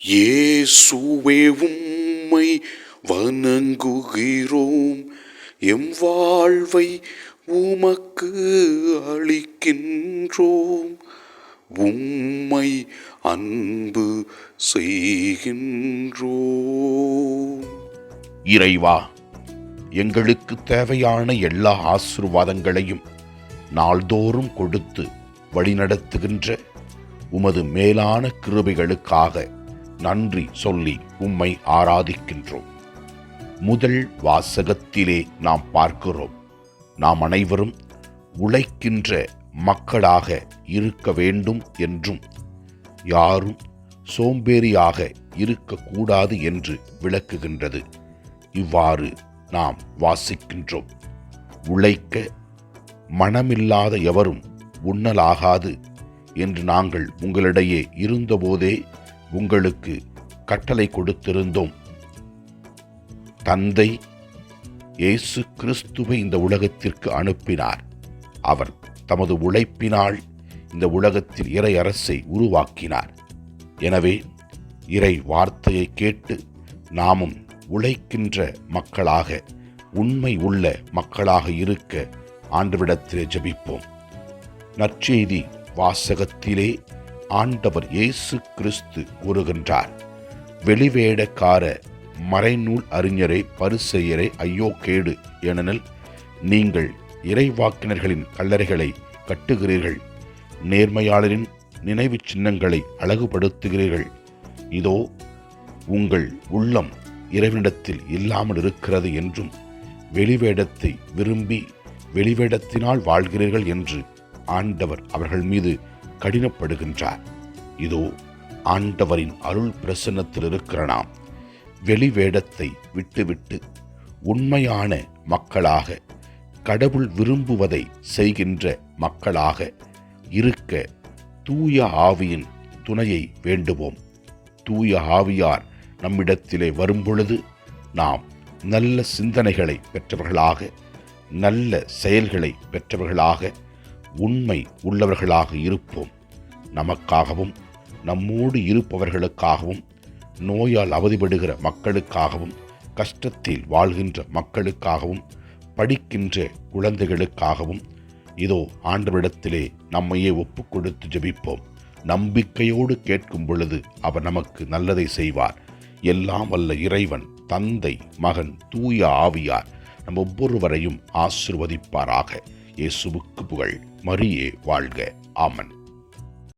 இயேசுவே உம்மை வணங்குகிறோம், எம் வாழ்வை உமக்கு அளிக்கின்றோம், உம்மை அன்பு செய்கின்றோம். இறைவா, எங்களுக்கு தேவையான எல்லா ஆசீர்வாதங்களையும் நாள்தோறும் கொடுத்து வழிநடத்துகின்ற உமது மேலான கிருபைகளுக்காக நன்றி சொல்லி உம்மை ஆராதிக்கின்றோம். முதல் வாசகத்திலே நாம் பார்க்கிறோம், நாம் அனைவரும் உழைக்கின்ற மக்களாக இருக்க வேண்டும் என்றும் யாரும் சோம்பேறியாக இருக்கக்கூடாது என்று விளக்குகின்றது. இவ்வாறு நாம் வாசிக்கின்றோம், உழைக்க மனமில்லாத எவரும் உண்ணலாகாது என்று நாங்கள் உங்களிடையே இருந்தபோதே உங்களுக்கு கட்டளை கொடுத்திருந்தோம். தந்தை இயேசு கிறிஸ்துவை இந்த உலகத்திற்கு அனுப்பினார். அவர் தமது உழைப்பினால் இந்த உலகத்தில் இறை அரசை உருவாக்கினார். எனவே இறை வார்த்தையை கேட்டு நாமும் உழைக்கின்ற மக்களாக, உண்மை உள்ள மக்களாக இருக்க ஆண்டவரிடத்திலே ஜெபிப்போம். நற்செய்தி வாசகத்திலே ஆண்டவர் இயேசு கிறிஸ்து கூறுகின்றார், வெளிவேடக்கார மறைநூல் அறிஞரை பரிசேயரை ஐயோ கேடு, ஏனெனில் நீங்கள் இறைவாக்கினர்களின் கல்லறைகளை கட்டுகிறீர்கள், நேர்மையாளரின் நினைவு சின்னங்களை அழகுபடுத்துகிறீர்கள். இதோ உங்கள் உள்ளம் இறைவனிடத்தில் இல்லாமல் இருக்கிறது என்றும் வெளிவேடத்தை விரும்பி வெளிவேடத்தினால் வாழ்கிறீர்கள் என்று ஆண்டவர் அவர்கள் மீது கடினப்படுகின்றார். இதோ ஆண்டவரின் அருள் பிரசன்னத்தில் இருக்கிற நாம் வெளிவேடத்தை விட்டுவிட்டு உண்மையான மக்களாக, கடவுள் விரும்புவதை செய்கின்ற மக்களாக இருக்க தூய ஆவியின் துணையை வேண்டுவோம். தூய ஆவியார் நம்மிடத்திலே வரும்பொழுது நாம் நல்ல சிந்தனைகளை பெற்றவர்களாக, நல்ல செயல்களை பெற்றவர்களாக, உண்மை உள்ளவர்களாக இருப்போம். நமக்காகவும் நம்மோடு இருப்பவர்களுக்காகவும், நோயால் அவதிப்படுகிற மக்களுக்காகவும், கஷ்டத்தில் வாழ்கின்ற மக்களுக்காகவும், படிக்கின்ற குழந்தைகளுக்காகவும் இதோ ஆண்டவரிடத்திலே நம்மையே ஒப்புக் கொடுத்து ஜெபிப்போம். நம்பிக்கையோடு கேட்கும் பொழுது அவர் நமக்கு நல்லதை செய்வார். எல்லாம் வல்ல இறைவன், தந்தை, மகன், தூய ஆவியார் நம் ஒவ்வொருவரையும் ஆசீர்வதிப்பாராக. இயேசுவுக்கு புகழ். மரியே வாழ்க. ஆமன்.